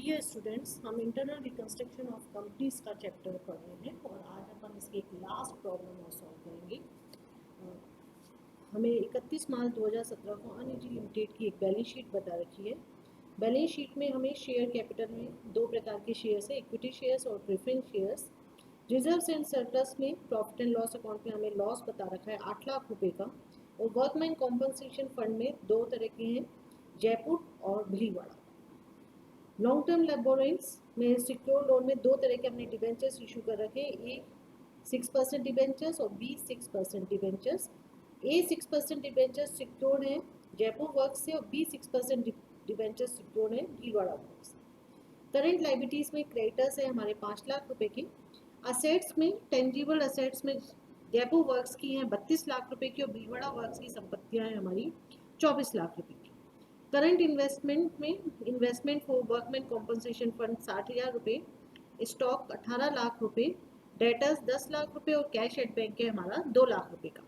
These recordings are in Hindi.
डियर स्टूडेंट्स, हम इंटरनल रिकंस्ट्रक्शन ऑफ कंपनीज का चैप्टर पढ़ रहे हैं और आज अपन इसकी एक लास्ट प्रॉब्लम और सॉल्व करेंगे। हमें 31 मार्च 2017 को अनइजी लिमिटेड की एक बैलेंस शीट बता रखी है। बैलेंस शीट में हमें शेयर कैपिटल में दो प्रकार के शेयर्स है, इक्विटी शेयर्स और preference shares. Reserves and surplus में प्रॉफिट एंड लॉस अकाउंट में हमें लॉस बता रखा है 8 लाख रुपए का, और वर्कमैन कॉम्पनसेशन फंड में दो तरह के हैं, जयपुर और भीलवाड़ा। लॉन्ग टर्म बोरोइंग्स में सिक्योर लोन में दो तरह के हमने डिबेंचर्स इशू कर रखे हैं, ए 6% डिबेंचर्स और बी 6% डिबेंचर्स। ए 6% डिबेंचर्स सिक्योर्ड है जयपुर वर्क से और बी 6% डिबेंचर्स सिक्योर्ड है भीलवाड़ा वर्क से। करेंट लाइबिलिटीज में क्रेडिटर्स है हमारे 5 लाख रुपए की। असेट्स में टेंजिबल असेट्स में जयपुर वर्क्स की हैं 32 लाख रुपए की और भीलवाड़ा वर्क्स की संपत्तियां हैं हमारी 24 लाख रुपए की। करंट इन्वेस्टमेंट में investment for workman compensation fund 60,000 रुपये, स्टॉक 18 लाख रुपए, डेटर्स 10 लाख रुपए और कैश एट बैंक है हमारा 2 लाख रुपए का।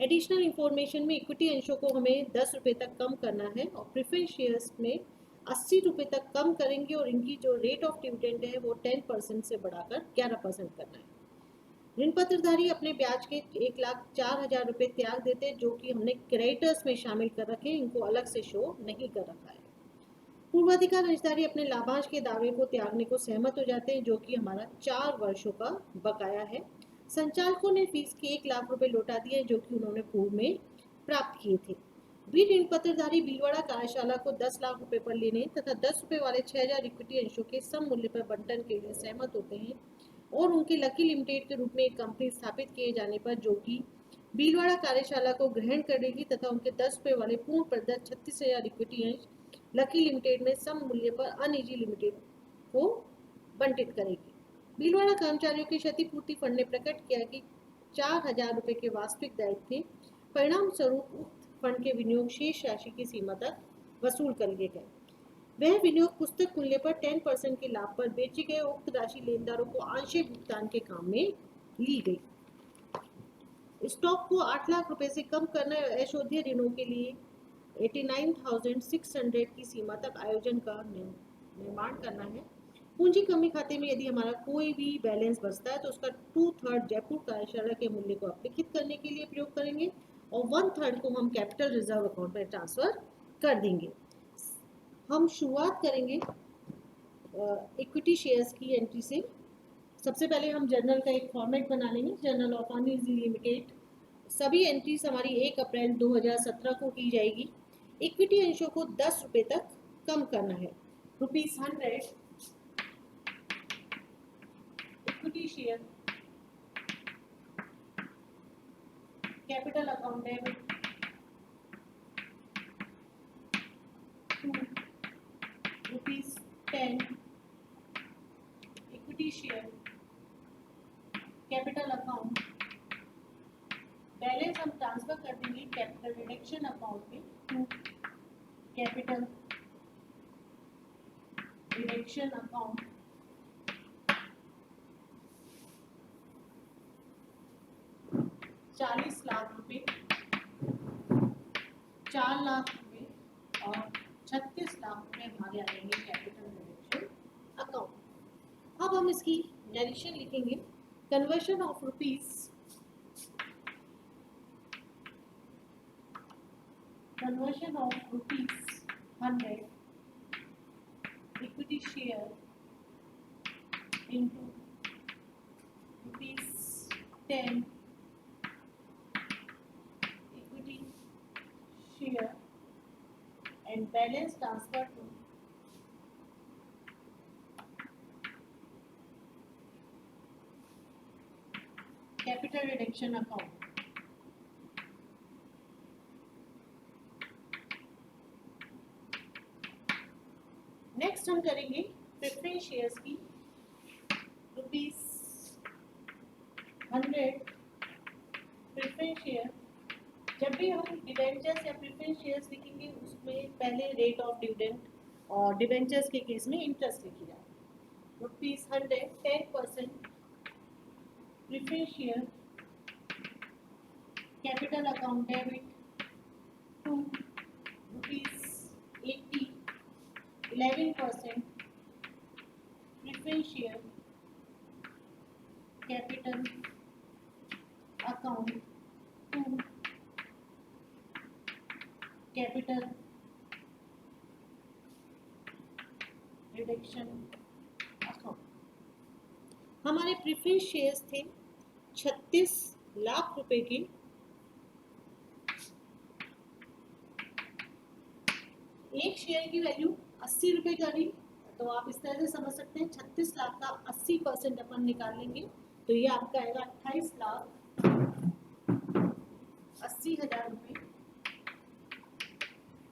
एडिशनल इंफॉर्मेशन में इक्विटी अंशों को हमें 10 रुपये तक कम करना है और प्रेफरेंस शेयर्स में 80 रुपये तक कम करेंगे और इनकी जो रेट ऑफ डिविडेंड है वो 10% से बढ़ाकर 11% करना है। ऋण पत्रधारी अपने ब्याज के 1,04,000 रुपये त्याग देते हैं, जो कि हमने क्रेडिटर्स में शामिल कर रखे हैं, इनको अलग से शो नहीं कर रखा है। पूर्वाधिकार अंशधारी अपने लाभांश के दावे को त्यागने को सहमत हो जाते हैं, जो कि हमारा 4 वर्षों का बकाया है। संचालकों ने फीस के 1 लाख रुपए लौटा दिए जो कि उन्होंने पूर्व में प्राप्त किए थे। बी ऋण पत्रधारी भीलवाड़ा कार्यशाला को 10 लाख रुपए पर लेने तथा 10 रुपए वाले 6,000 इक्विटी अंशों के सम मूल्य पर बंटन के लिए सहमत होते हैं और उनके लकी लिमिटेड के रूप में एक कंपनी स्थापित किए जाने पर, जो कि भीलवाड़ा कार्यशाला को ग्रहण करेगी तथा उनके 10 रुपए वाले पूर्ण प्रदत्त 36,000 इक्विटी अंश लकी लिमिटेड में सम मूल्य पर अनइजी लिमिटेड को बंटित करेगी। भीलवाड़ा कर्मचारियों की क्षतिपूर्ति फंड ने प्रकट किया कि 4,000 रुपए के वास्तविक दायित्व थे, परिणाम स्वरूप उक्त फंड के विनियोग शेष राशि की सीमा तक वसूल कर लिए गए। वह विनियोग पुस्तक मूल्य पर 10% के लाभ पर बेची गए उक्त राशि लेनदारों को आंशिक भुगतान के काम में ली गई। स्टॉक को 8 लाख रुपए से कम करना और अशोध्य ऋणों के लिए 89,600 की सीमा तक आयोजन का निर्माण करना है। पूंजी कमी खाते में यदि हमारा कोई भी बैलेंस बचता है तो उसका 2/3 जयपुर कार्यशाला के मूल्य को अपलिखित करने के लिए प्रयोग करेंगे और 1/3 को हम कैपिटल रिजर्व अकाउंट में ट्रांसफर कर देंगे। हम शुरुआत करेंगे इक्विटी शेयर्स की एंट्री से। सबसे पहले हम जर्नल का एक फॉर्मेट बना लेंगे, जर्नल ऑफ अनइजी लिमिटेड। सभी एंट्रीज हमारी 1 अप्रैल 2017 को की जाएगी। इक्विटी अंशों को 10 रुपये तक कम करना है। ₹100 equity share capital account debit ₹10 equity share capital account balance हम ट्रांसफर कर देंगे कैपिटल रिडक्शन अकाउंट में to capital reduction account ₹40 lakh रुपए, 4 लाख रुपए और 36 लाख रुपए हमारे आ जाएंगे कैपिटल रिडक्शन अकाउंट। अब हम इसकी नरेशन लिखेंगे। Conversion of ₹100 equity share into ₹10 equity share and balance transfer to capital reduction account। Next हम करेंगे प्रेफरेंस शेयर्स की। ₹100 प्रेफरेंस शेयर। जब भी हम डिबेंचर्स या प्रेफरेंस शेयर्स लिखेंगे उसमें पहले रेट ऑफ डिविडेंड और डिबेंचर्स के केस में इंटरेस्ट लिखी जाए। ₹100 10% preference share capital account debit to ₹80 11% preference share capital account to capital reduction account. हमारे प्रेफरेंस शेयर्स थे 36 लाख रुपए के। एक शेयर की वैल्यू 80 रुपए करी, तो आप इस तरह से समझ सकते हैं 36 लाख का 80% अपन निकाल लेंगे, तो ये आपका आएगा 28,80,000 रुपये।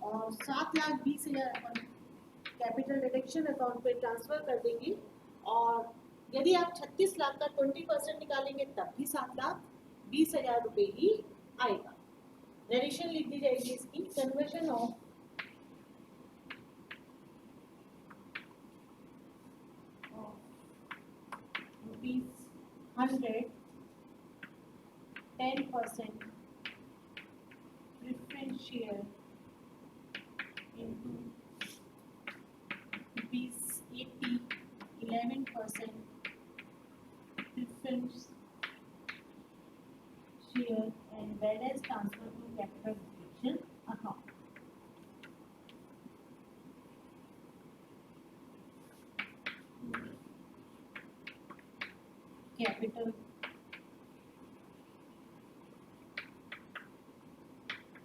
और 7,20,000 अपन कैपिटल रिडक्शन अकाउंट पे ट्रांसफर कर देंगे। और यदि आप 36 लाख का 20% निकालेंगे तब भी 7,20,000 रुपये ही आएगा। नरेशन लिख दी जाएगी इसकी, conversion of ₹100 10% preference share into ₹80 11% preference share and balance transfer to capital reduction account. Capital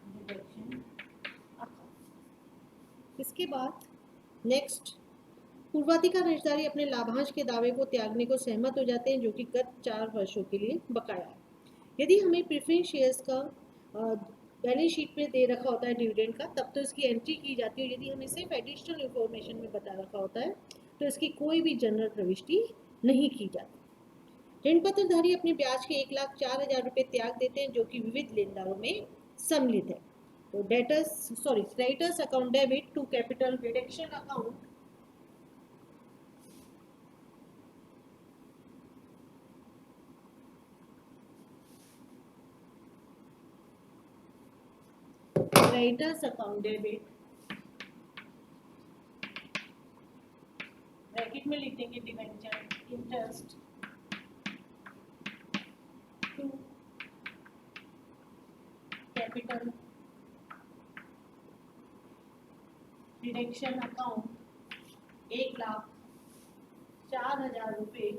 reduction account. इसके बाद नेक्स्ट, पूर्वाधिकार हिस्सेदारी अपने लाभांश के दावे को त्यागने को सहमत हो जाते हैं जो कि गत 4 वर्षों के लिए बकाया है। यदि हमें प्रेफरेंस शेयर्स का बैलेंस शीट में दे रखा होता है डिविडेंड का, तब तो इसकी एंट्री की जाती है। यदि हमें सिर्फ एडिशनल इंफॉर्मेशन में बता रखा होता है तो इसकी कोई भी जनरल प्रविष्टि नहीं की जाती। ऋण पत्रधारी अपने ब्याज के 1,04,000 रुपये त्याग देते हैं जो कि विविध लेनदारों में सम्मिलित है। तो creditors account debit to capital reduction account creditors account debit bracket में लिख देंगे debenture interest to capital reduction account 1,04,000 रुपये।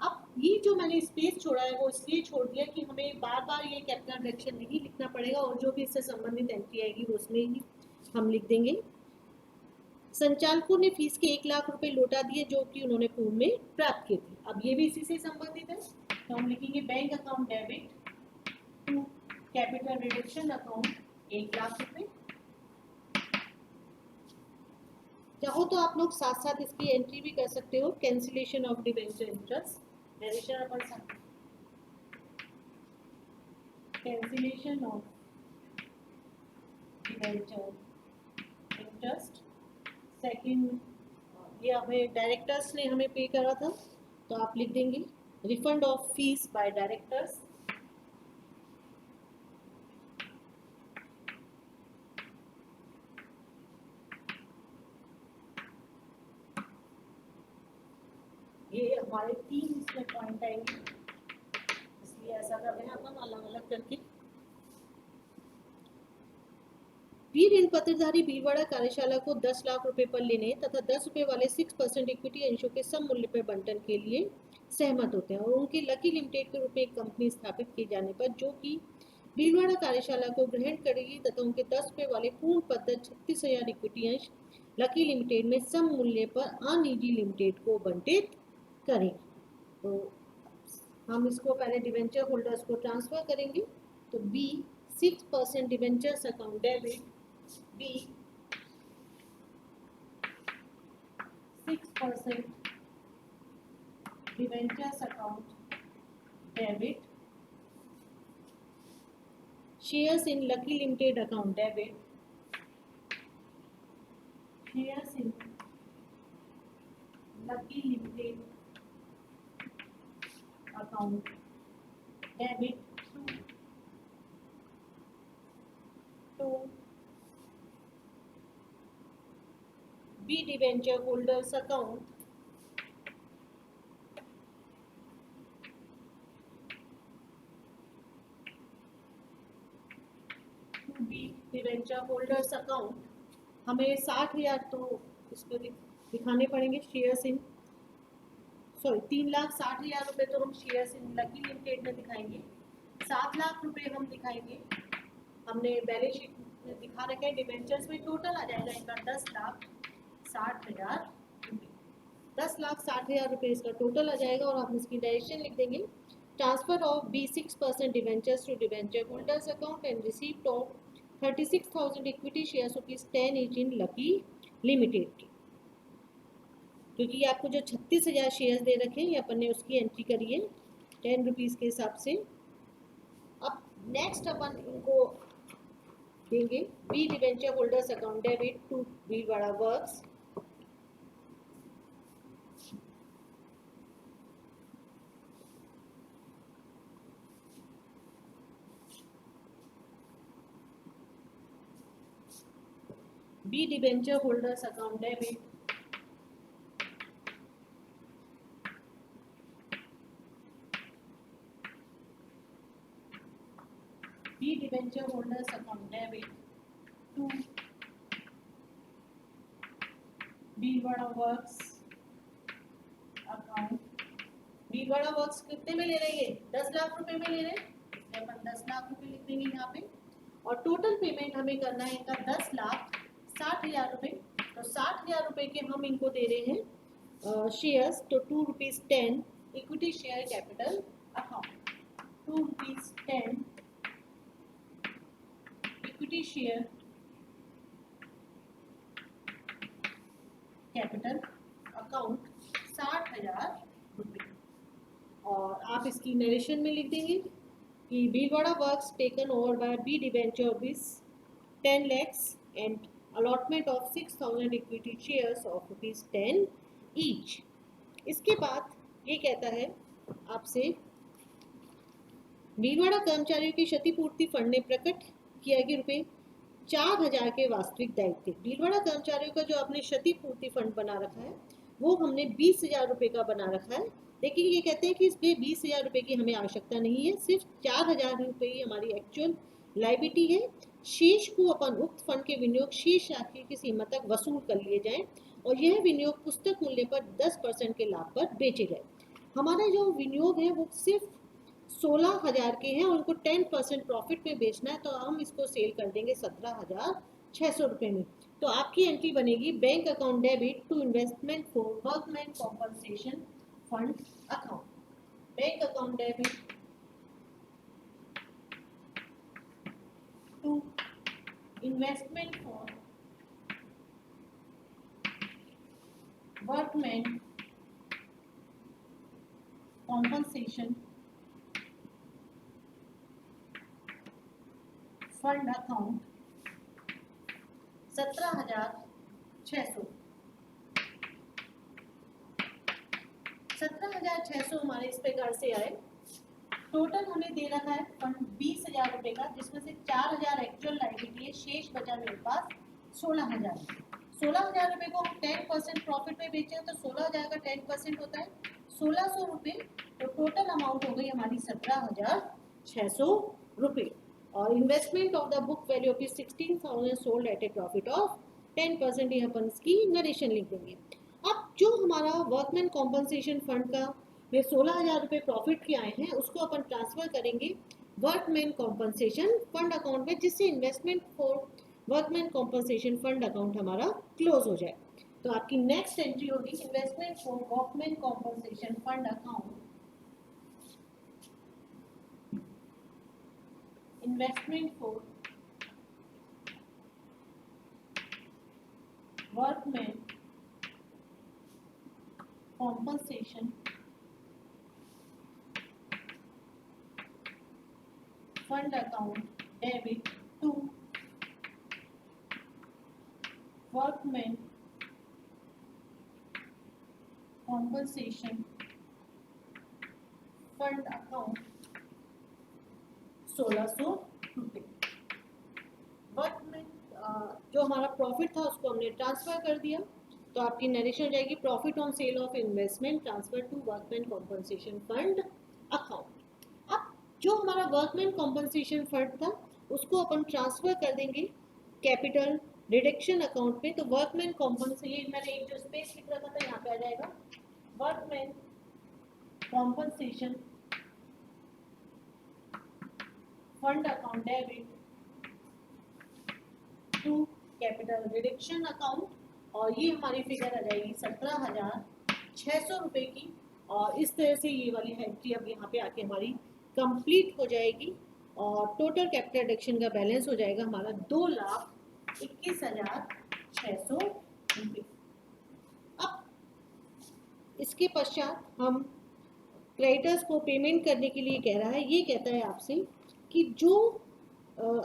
अब ये जो मैंने स्पेस छोड़ा है वो इसलिए छोड़ दिया कि हमें बार बार ये कैपिटल रिडक्शन नहीं लिखना पड़ेगा और जो भी इससे संबंधित एंट्री आएगी वो उसमें ही हम लिख देंगे। संचालकों ने फीस के 1,00,000 रुपए लौटा दिए जो कि उन्होंने पूर्व में प्राप्त किए थे। अब ये भी इसी से संबंधित है, तो हम लिखेंगे bank account debit to capital reduction account 1,00,000 रुपए। चाहो तो आप लोग साथ साथ इसकी एंट्री भी कर सकते हो, cancellation of debenture interest, narration अपन साथ cancellation of debenture interest. Second, ये हमें डायरेक्टर्स ने हमें पे करा था, तो आप लिख देंगे refund of fees bye directors. ये हमारे 3 इसमें पॉइंट आएंगे, इसलिए ऐसा कर रहे हैं अपन अलग अलग करके। ऋण पत्रधारी भीलवाड़ा कार्यशाला को 10 लाख रुपए पर लेने तथा 10 रुपए वाले 6% इक्विटी अंशों के सम मूल्य पर बंटन के लिए सहमत होते हैं और उनके लकी लिमिटेड के रूप में एक कंपनी स्थापित किए जाने पर जो कि भीलवाड़ा कार्यशाला को ग्रहण करेगी तथा उनके 10 रुपए वाले पूर्ण पद 36,000 इक्विटी अंश लकी लिमिटेड में सम मूल्य पर अनिजी लिमिटेड को बंटित करेंगे। तो हम इसको पहले डिवेंचर होल्डर्स को ट्रांसफर करेंगे, तो B 6% debentures account debit, B 6% debentures account debit, shares in Lucky Limited account debit, shares in Lucky Limited account debit B debenture holders account B debenture holders account, हमें 60,000 तो इसमें दिखाने पड़ेंगे शेयर्स इन, सॉरी 3,60,000 रुपये तो हम शेयर्स इन लकी लिमिटेड में दिखाएंगे, 7 लाख रुपए हम दिखाएंगे, हमने बैलेंस शीट में दिखा रखे हैं। डिवेंचर्स में टोटल आ जाएगा इनका 10,60,000 रुपये, 10,60,000 रुपये इसका टोटल आ जाएगा। और आप इसकी डायरेक्शन लिख देंगे, transfer of B6% debentures to debenture holders account and receipt of 36,000 equity shares ₹10 each in Lucky Limited की, क्योंकि आपको जो 36,000 शेयर्स दे रखे हैं अपन ने उसकी एंट्री करी है 10 रुपीज़ के हिसाब से। अब नेक्स्ट अपन इनको देंगे B debenture holders account debit to Bhilwara works, B debenture holders account debit B debenture holders account debit to Bhilwara works account. Bhilwara works कितने में ले रहे हैं? 10 लाख रुपए में ले रहे हैं, इसलिए अपन 10 लाख रुपए लिख देंगे यहाँ पे। और टोटल पेमेंट हमें करना है इनका 10,60,000 रुपये। तो 60,000 रुपये के हम इनको दे रहे हैं शेयर्स, तो ₹2.10 equity share capital account, ₹2.10 equity share capital account, 60,000 रुपये। और आप इसकी नरेशन में लिख देंगे कि Bhilwara works taken over by B debenture बिस 10 lakhs and allotment of 6,000 equity shares of ₹10 each. इसके बाद ये कहता है आपसे, भीलवाड़ा कर्मचारियों की क्षतिपूर्ति फंड ने प्रकट किया कि ₹4,000 के वास्तविक दायित्व। भीलवाड़ा कर्मचारियों का जो आपने क्षतिपूर्ति फंड बना रखा है वो हमने 20,000 रुपये का बना रखा है, लेकिन ये कहते हैं कि इसमें 20,000 रुपये की हमें आवश्यकता नहीं है, सिर्फ 4,000 रुपये ही हमारी एक्चुअल लाइबिलिटी है। शेष को अपन उक्त फंड के विनियोग शेष राशि की सीमा तक वसूल कर लिए जाएं और यह विनियोग पुस्तक मूल्य पर 10% के लाभ पर बेचे जाए। हमारा जो विनियोग है वो सिर्फ 16,000 के हैं और उनको 10% प्रॉफिट में बेचना है, तो हम इसको सेल कर देंगे 17,600 रुपये में। तो आपकी एंट्री बनेगी bank account debit to investment for workman compensation fund account, bank account debit to investment for workman compensation fund account, 17,600। 17,600 हमारे इस प्रकार से आए। टोटल हमें दे रखा है फंड 20,000 रुपये का, जिसमें से 4,000 एक्चुअल लायबिलिटी है, शेष बचा मेरे पास 16,000। 16,000 रुपये को हम 10% प्रॉफिट में बेचे हैं, तो 16,000 का 10% होता है 1,600 रुपये। तो टोटल अमाउंट हो गई हमारी 17,600 रुपये। और investment of the book value of 16,000 sold at A profit of 10%, ये अपन इसकी नरेशन लिख देंगे। अब जो हमारा वर्कमैन कॉम्पनसेशन फंड का में 16,000 रुपये प्रॉफिट के आए हैं उसको अपन ट्रांसफर करेंगे वर्कमैन कॉम्पनसेशन फंड अकाउंट में, जिससे investment for workman compensation fund account हमारा क्लोज हो जाए। तो आपकी नेक्स्ट एंट्री होगी investment for workman compensation fund account, investment for workman compensation fund account debit to workman compensation fund account, 1,600 रुपये। वर्कमैन जो हमारा प्रॉफिट था उसको हमने ट्रांसफर कर दिया। तो आपकी नरेशन हो जाएगी profit on sale of investment transfer to workman compensation fund account. अब जो हमारा वर्कमैन कॉम्पनसेशन फंड था उसको अपन ट्रांसफर कर देंगे कैपिटल रिडक्शन अकाउंट में। तो वर्कमैन कॉम्पनसेशन, मैंने एक जो स्पेस लिख रखा था यहाँ पे आ जाएगा, workman compensation fund account debit to capital reduction account, और ये हमारी फिगर आ जाएगी 17,600 रुपये की। और इस तरह से ये वाली एंट्री अब यहाँ पे आके हमारी कंप्लीट हो जाएगी और टोटल कैपिटल रिडक्शन का बैलेंस हो जाएगा हमारा 2,21,600 रुपये। अब इसके पश्चात हम क्रेडिटर्स को पेमेंट करने के लिए कह रहा है, ये कहता है आपसे कि जो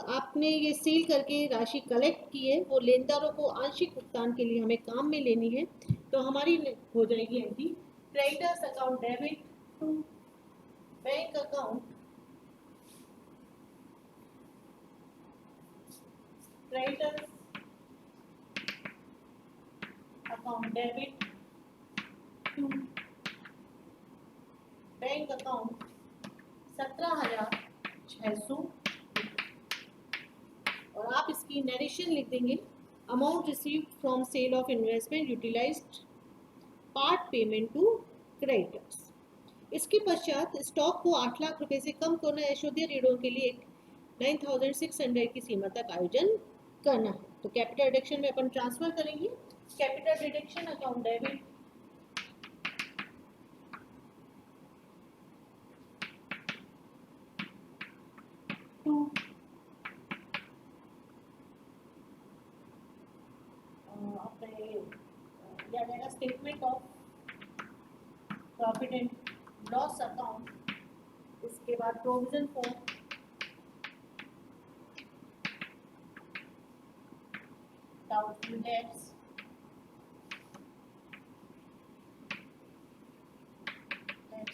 आपने ये सेल करके राशि कलेक्ट की है वो लेनदारों को आंशिक भुगतान के लिए हमें काम में लेनी है। तो हमारी हो जाएगी entry creditors account debit to bank account, creditors account debit to bank account 17,600। और आप इसकी नरेशन लिख देंगे amount received from sale of investment utilized part payment to creditors. इसके पश्चात स्टॉक को 8 लाख रुपए से कम करना है, यशोधीय ऋणों के लिए 9,600 की सीमा तक आयोजन करना है। तो कैपिटल रिडक्शन में अपन ट्रांसफर करेंगे capital reduction account debit to अपने statement of profit and loss account, इसके बाद provision for doubtful debts,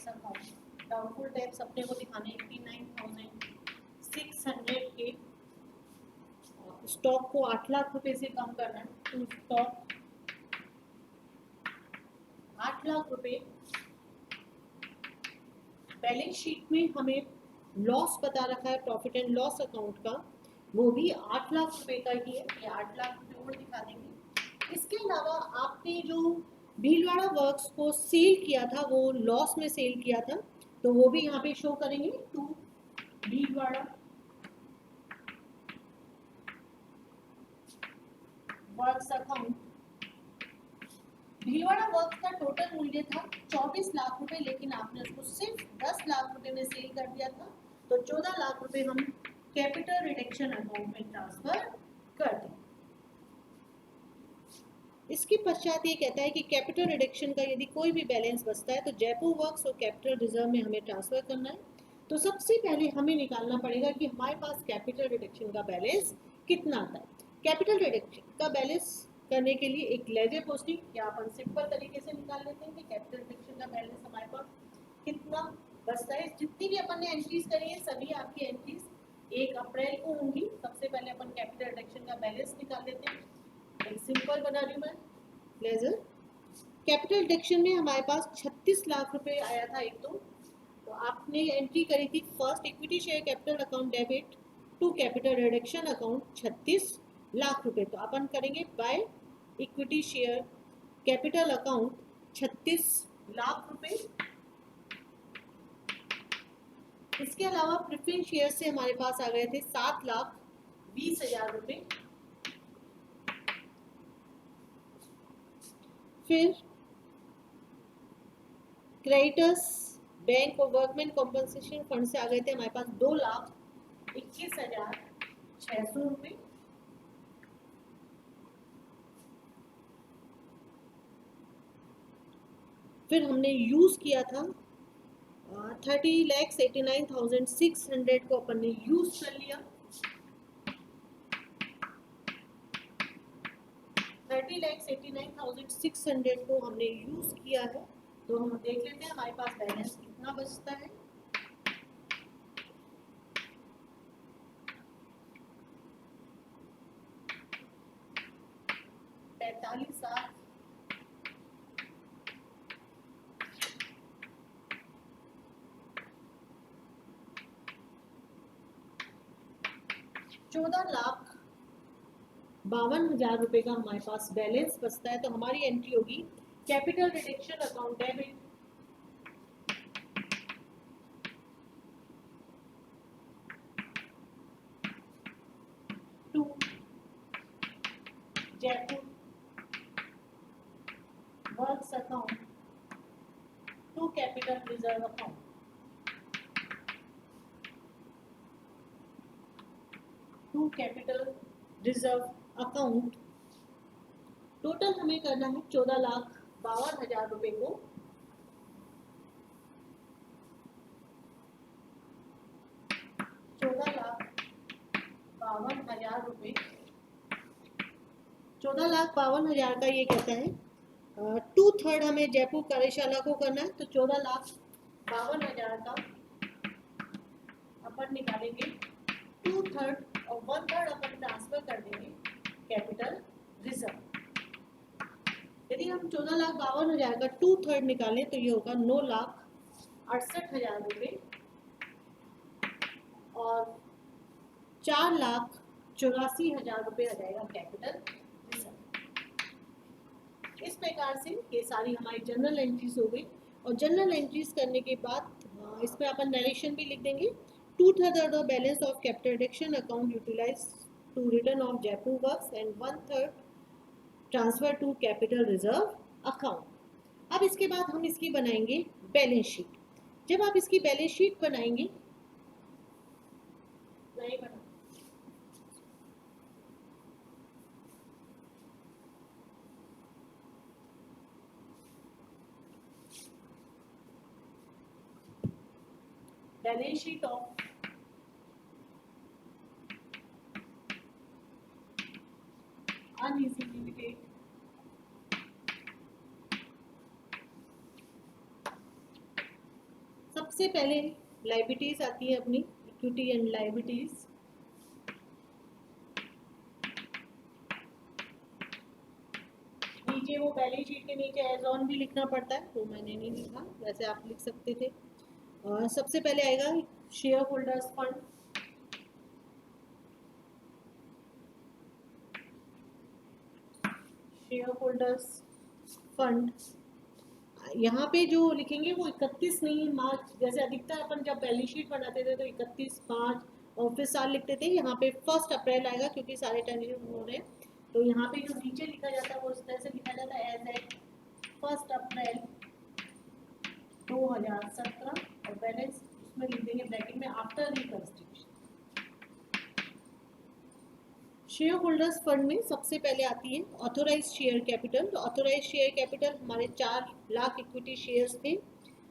account doubtful debts अपने को दिखाने 89,600 के, स्टॉक को 8 लाख रुपए से कम करना है। तो स्टॉक 8 लाख रुपए, बैलेंस शीट में हमें लॉस बता रखा है प्रॉफिट एंड लॉस अकाउंट का, वो भी 8 लाख रुपए का ही है, ये 8 लाख रुपए और दिखा देंगे। इसके अलावा आपने जो भीलवाड़ा वर्क्स को सेल किया था वो लॉस में सेल किया था, तो वो भी यहाँ पे शो करेंगे to Bhilwara works account. Bhilwara works का टोटल मूल्य था 24 लाख रुपए, लेकिन आपने उसको सिर्फ 10 लाख रुपए में सेल कर दिया था, तो 14 लाख रुपए हम कैपिटल रिडक्शन अकाउंट में ट्रांसफर कर दें। इसके पश्चात ये कहता है कि कैपिटल रिडक्शन का यदि कोई भी बैलेंस बचता है तो जयपुर वर्क्स और कैपिटल रिजर्व में हमें ट्रांसफर करना है। तो सबसे पहले हमें निकालना पड़ेगा कि हमारे पास कैपिटल रिडक्शन का बैलेंस कितना आता है। कैपिटल रिडक्शन का बैलेंस करने के लिए एक लेजर पोस्टिंग या अपन सिंपल तरीके से निकाल लेते हैं कि कैपिटल रिडक्शन का बैलेंस हमारे पास कितना बचता है। जितनी भी अपन ने एंट्रीज करी है सभी आपकी एंट्रीज 1 अप्रैल को होंगी। सबसे पहले अपन कैपिटल रिडक्शन का बैलेंस निकाल लेते हैं, एक सिंपल बना रही हूँ मैं लेजर। कैपिटल रिडक्शन में हमारे पास 36 लाख रुपए आया था एक तो आपने एंट्री करी थी first equity share capital account debit to capital reduction account 36 lakh रुपए। तो अपन करेंगे by equity share capital account 36 lakh रुपए। इसके अलावा प्रेफरेंस शेयर से हमारे पास आ गए थे 7,20,000 रुपए। फिर क्रेडिटर्स बैंक और वर्कमैन कॉम्पनसेशन फंड से आ गए थे हमारे पास 2,21,600 रुपये। फिर हमने यूज किया था 30,89,600 को अपन ने यूज कर लिया। 30,89,600 को हमने यूज किया है। तो हम देख लेते हैं हमारे पास बैलेंस कितना बचता है। 14,52,000 रुपए का हमारे पास बैलेंस बचता है, तो हमारी एंट्री होगी capital reduction account debit to Jaipur works account to capital reserve account. To capital reserve account total हमें करना है 14,52,000 रुपए को 14,52,000 रुपए 14,52,000 का ये कहता है 2/3 हमें जयपुर कार्यशाला को करना है, तो 14,52,000 का अपन निकालेंगे 2/3 और 1/3 अपन ट्रांसफर कर देंगे कैपिटल रिजर्व। यदि हम 14,52,000 का 2/3 निकालें तो ये होगा 9,68,000 रुपये और 4,84,000 रुपये आ जाएगा कैपिटल रिजर्व। इस प्रकार से ये सारी हमारी जनरल एंट्रीज हो गई। और जनरल एंट्रीज करने के बाद इसमें अपन नरेशन भी लिख देंगे। 2/3 of balance of capital reduction account utilize to return of Jaipur works and 1/3 transfer to capital reserve account. अब इसके बाद हम इसकी बनाएंगे बैलेंस शीट। जब आप इसकी बैलेंस शीट बनाएंगे, नहीं बना balance sheet of uneasy limited सबसे पहले लायबिलिटीज आती है अपनी इक्विटी एंड लायबिलिटीज। नीचे वो बैलेंस शीट के नीचे एज ऑन भी लिखना पड़ता है, तो मैंने नहीं लिखा, वैसे आप लिख सकते थे। और सबसे पहले आएगा share holders fund. Share holders fund यहाँ पे जो लिखेंगे वो 31 नहीं मार्च, जैसे अधिकतर अपन जब बैलेंस शीट बनाते थे तो 31 मार्च और फिर साल लिखते थे। यहाँ पे 1 अप्रैल आएगा क्योंकि सारे ट्रांजेक्शन हो रहे हैं, तो यहाँ पे जो नीचे लिखा जाता है वो इस तरह से लिखा जाता है एज एट 1 अप्रैल 2017 और बैलेंस उसमें लिख देंगे ब्रैकेट में after reconstruction. Share holders fund में सबसे पहले आती है ऑथोराइज शेयर कैपिटल। तो ऑथोराइज शेयर कैपिटल हमारे 4 लाख इक्विटी शेयर्स थे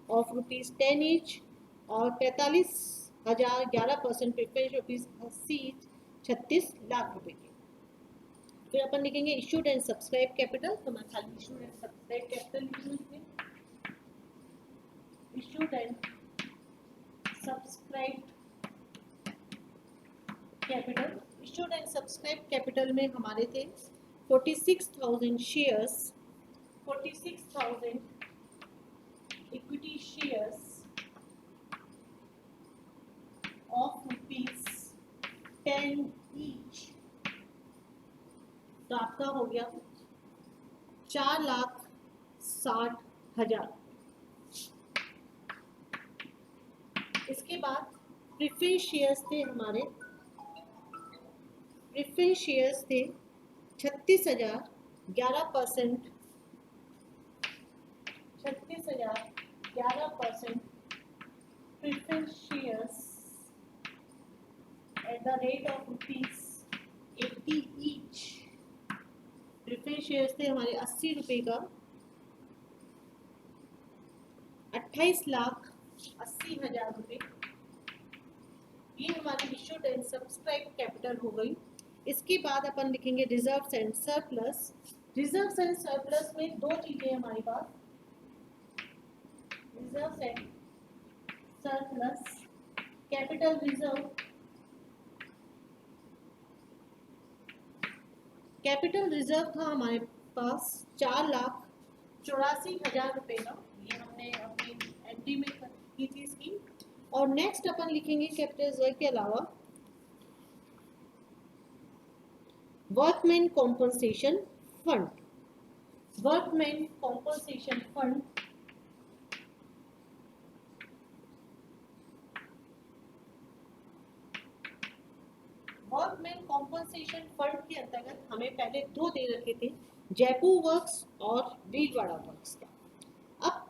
ऑफ रुपीज 10 ईच और 45,000 11% प्रेफरेंस रुपीज 80 ईच 36 लाख रुपए के। फिर अपन लिखेंगे इशूड एंड सब्सक्राइब कैपिटल, तो मैं खाली इशूड एंड सब्सक्राइब कैपिटल लिखूंगी। Issued and subscribe capital, issued and subscribe capital में हमारे थे 46,000 shares, 46,000 equity shares of rupees 10 each, तो आपका हो गया 4,60,000। इसके बाद प्रेफरेंस शेयर्स थे हमारे, प्रेफरेंस शेयर्स थे 36,000 11%, 36,000 11% preference shares at the rate of rupees 80 each. Preference shares थे हमारे 80 रुपये का, 28,80,000 रुपये। ये हमारी इशूड एंड सब्सक्राइब कैपिटल हो गई। इसके बाद अपन लिखेंगे reserves and surplus. Reserves and surplus में 2 चीजें हमारे पास, reserves and surplus capital reserve. Capital reserve था हमारे पास 4,84,000 रुपये का, ये हमने अपनी एंट्री में की थी इसकी। और नेक्स्ट अपन लिखेंगे कैपिटल रिजर्व के अलावा workman compensation fund, workman compensation fund workman compensation fund के अंतर्गत हमें पहले दो दे रखे थे, जयपुर वर्क्स और भीलवाड़ा वर्क्स का। अब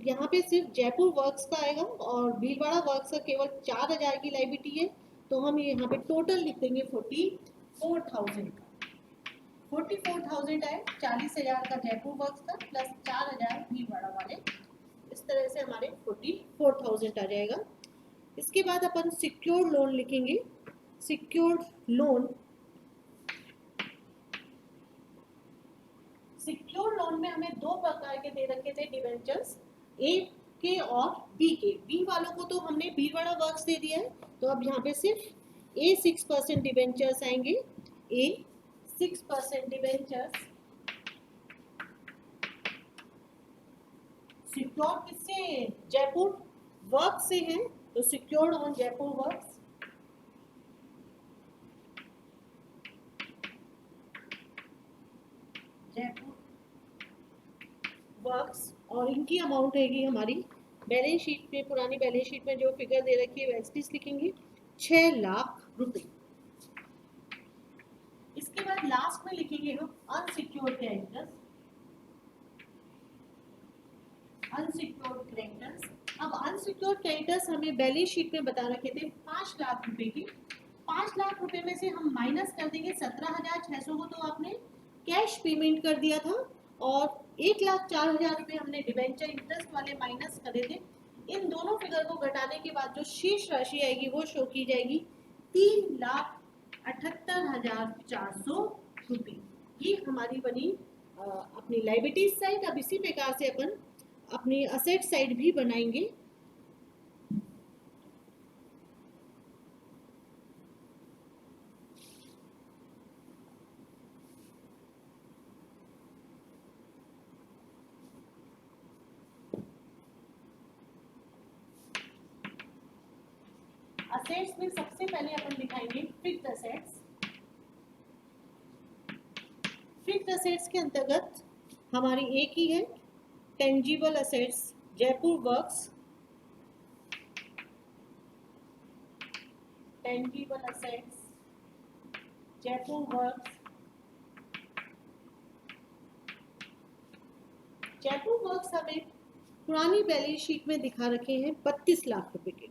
यहाँ पे सिर्फ जयपुर वर्क्स का आएगा और भीलवाड़ा वर्क्स का केवल 4000 की लाइबिलिटी है, तो हम यहाँ पे टोटल लिख देंगे 44,000 का। 44,000 आए, 40,000 का जयपुर वर्क्स का प्लस 4,000 भीलवाड़ा वाले, इस तरह से हमारे 44,000 आ जाएगा। इसके बाद अपन सिक्योर्ड लोन लिखेंगे। सिक्योर्ड लोन, सिक्योर्ड लोन में हमें दो प्रकार के दे रखे थे डिबेंचर्स, ए के और बी के। बी वालों को तो हमने भीलवाड़ा वर्क्स दे दिया है, तो अब यहाँ पे सिर्फ ए 6% डिबेंचर्स आएंगे। ए 6% डिबेंचर्स सिक्योर्ड किससे, जयपुर वर्क से है, तो secured on Jaipur works. Jaipur works, और इनकी अमाउंट रहेगी हमारी बैलेंस शीट में, पुरानी बैलेंस शीट में जो फिगर दे रखी है वैसे लिखेंगे 6 लाख रुपए। इसके बाद लास्ट में लिखेंगे हम अनसिक्योर्ड क्रेडिटर्स, अनसिक्योर्ड क्रेडिटर्स। अब अनसिक्योर्ड क्रेडिटर्स हमें बैलेंस शीट में बता रखे थे 5 लाख रुपए की। 5 लाख रुपए में से हम माइनस कर देंगे 17,600 को, तो आपने कैश पेमेंट कर दिया था, और 1,04,000 रुपए हमने डिबेंचर इंटरेस्ट वाले माइनस करे थे। इन दोनों फिगर को घटाने के बाद जो शेष राशि आएगी वो शो की जाएगी 3,78,400 रुपये। ये हमारी बनी अपनी लाइबिलिटीज साइड। अब इसी प्रकार से अपन अपनी असेट साइड भी बनाएंगे। असेट्स में सबसे पहले अपन दिखाएंगे फिक्स्ड असेट्स। फिक्स्ड असेट्स के अंतर्गत हमारी एक ही है tangible assets Jaipur works, tangible assets Jaipur works. Jaipur works हमें पुरानी बैलेंस शीट में दिखा रखे हैं 32 लाख रुपए के।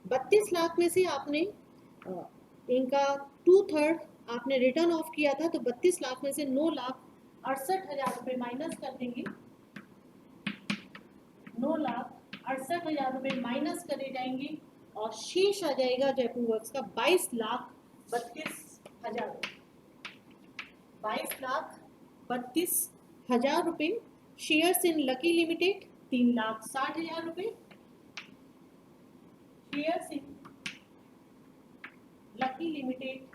32 लाख में से आपने इनका 2/3 आपने रिटर्न ऑफ किया था, तो 32 लाख में से 9,68,000 रुपए माइनस कर देंगे। 9,68,000 रुपए माइनस करे जाएंगे और शेष आ जाएगा जयपुर वर्क्स का 22,32,000 रुपए। 22,32,000 रुपए। शेयर्स इन लकी लिमिटेड 3,60,000 रुपए। शेयर्स इन लकी लिमिटेड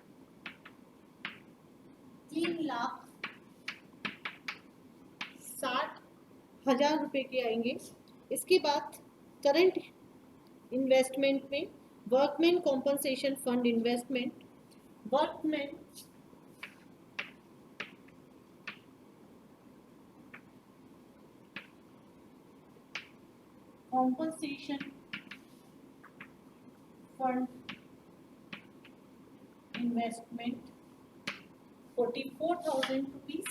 3,60,000 रुपए के आएंगे। इसके बाद करंट इन्वेस्टमेंट में workman compensation fund investment, workman compensation fund investment 44,000 rupees.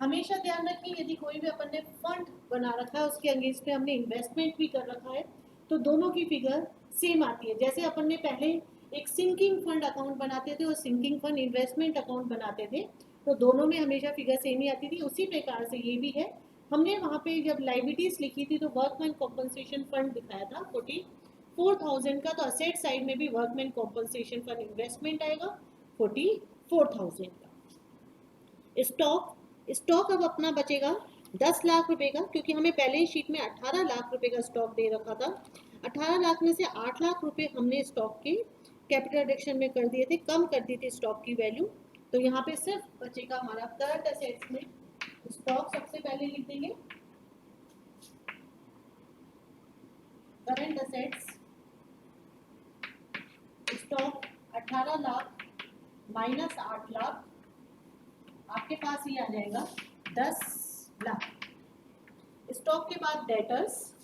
हमेशा ध्यान रखिए यदि कोई भी अपन ने फंड बना रखा है उसके अगेंस्ट में हमने इन्वेस्टमेंट भी कर रखा है तो दोनों की फिगर सेम आती है। जैसे अपन ने पहले एक सिंकिंग फंड अकाउंट बनाते थे और सिंकिंग फंड इन्वेस्टमेंट अकाउंट बनाते थे, तो दोनों में हमेशा फिगर सेम ही आती थी। उसी प्रकार से ये भी है। हमने वहाँ पे जब लाइबिलिटीज लिखी थी तो वर्कमैन कॉम्पनसेशन फंड दिखाया था 44,000 का, तो असेट साइड में भी वर्कमैन कॉम्पनसेशन फंड इन्वेस्टमेंट आएगा 44,000 का। स्टॉक अब अपना बचेगा 10 लाख रुपए का, क्योंकि हमें बैलेंस शीट में 18 लाख रुपए का स्टॉक दे रखा था। 18 लाख में से 8 लाख रुपए हमने स्टॉक के कैपिटल रिडक्शन में कर दिए थे, कम कर दी थी स्टॉक की वैल्यू। तो यहाँ पे सिर्फ बचेगा हमारा करंट असेट्स में स्टॉक सबसे पहले लिख देंगे। Current assets stock 18 lakh minus 8 lakh, आपके पास ये आ जाएगा 10 लाख। स्टॉक के बाद डेटर्स,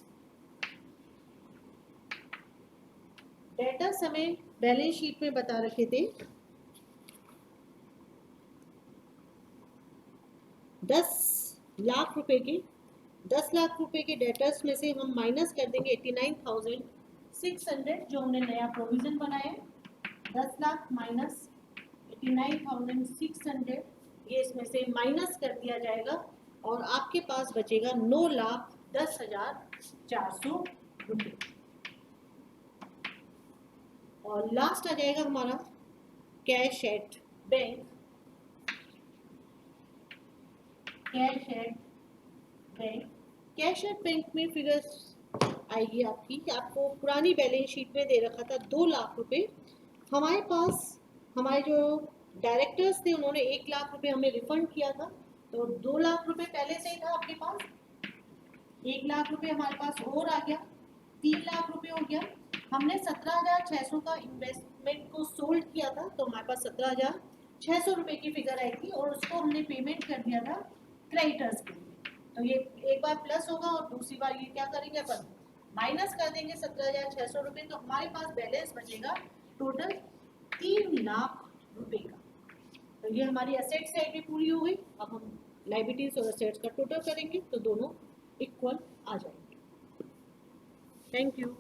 डेटर्स हमें बैलेंस शीट में बता रखे थे 10 लाख रुपए के, 10 लाख रुपए के डेटर्स में से हम माइनस कर देंगे 89,600 जो हमने नया प्रोविजन बनाया। 10 लाख माइनस 89,600 ये इसमें से माइनस कर दिया जाएगा और आपके पास बचेगा 9,10,400 रुपये। और लास्ट आ जाएगा हमारा cash at bank. Cash at bank, cash at bank में फिगर्स आएगी आपकी कि आपको पुरानी बैलेंस शीट में दे रखा था 2 लाख रुपए। हमारे पास हमारे जो डायरेक्टर्स थे उन्होंने 1 लाख रुपए हमें रिफंड किया था, तो 2 लाख रुपए पहले से ही था आपके पास, 1 लाख रुपए हमारे पास और आ गया, 3 लाख रुपए हो गया। हमने 17,600 का इन्वेस्टमेंट को सोल्ड किया था तो हमारे पास 17,600 रुपए की फिगर आई थी और उसको हमने पेमेंट कर दिया था क्रेडिटर्स के लिए। तो ये एक बार प्लस होगा और दूसरी बार ये क्या करेंगे अपन माइनस कर देंगे 17,600 रुपए, तो हमारे पास बैलेंस बचेगा टोटल 3 लाख रुपए का। तो ये हमारी एसेट साइड भी पूरी हो गई। अब हम लायबिलिटीज और एसेट्स का टोटल करेंगे तो दोनों इक्वल आ जाएंगे। Thank you.